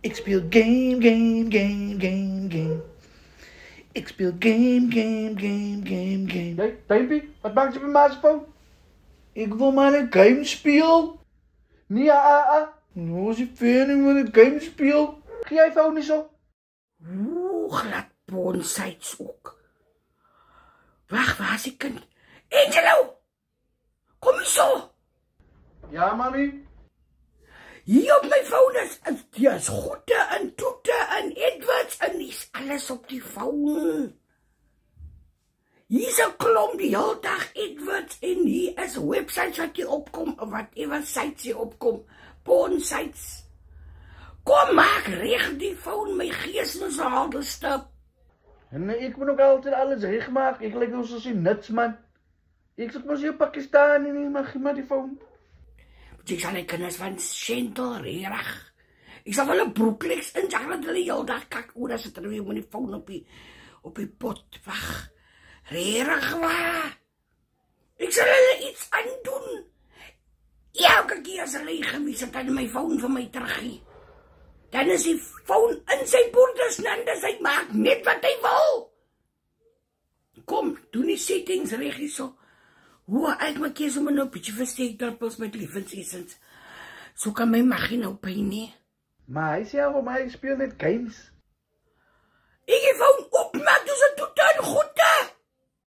Ik speel game. Ik speel game. Hey, Tuimpie, wat maak je bij mijn telefoon? Ik wil maar een game spelen. Nee, ah. Nou, als je fan ik wil een game spelen. Ga jij phone niet zo? Glad bonsites ook. Wacht, waar is die kind? Angelo! Kom eens zo! Ja, mami. Hier op mijn phone is goede en toete en Edwards en is alles op die phone. Hier is een klomp die hele dag Edwards en hier is websites wat hier opkom, whatever sites hier opkom, porn sites. Kom maak recht die phone, my gees in so handelstap. En ik moet ook altijd alles recht maken. Ik lijk ons als een nuts, man. Ik zeg maar hier Pakistan en ik mag maar die phone. Ik sal die kinders van Shentel rerig. Ik sal wel 'n broeklegs in, zeg dat hulle heel dag kak oor as het weer met die phone op die pot. Wag. Rerig waar. Ik sal hulle iets aandoen. Elke keer as hulle gemis het aan my phone vir my teruggee. Dan is die phone in sy boorders en hy maak net wat hy wil. Kom, doen die settings reg hierso. Hoe ek maak hier so my nou bietjie versteekdorpels met liefensessens. So kan my magie nou pyn nie. Maar hy sê vir my, ek speel net games. Ik heb phone op, maar doe ze totaal goed.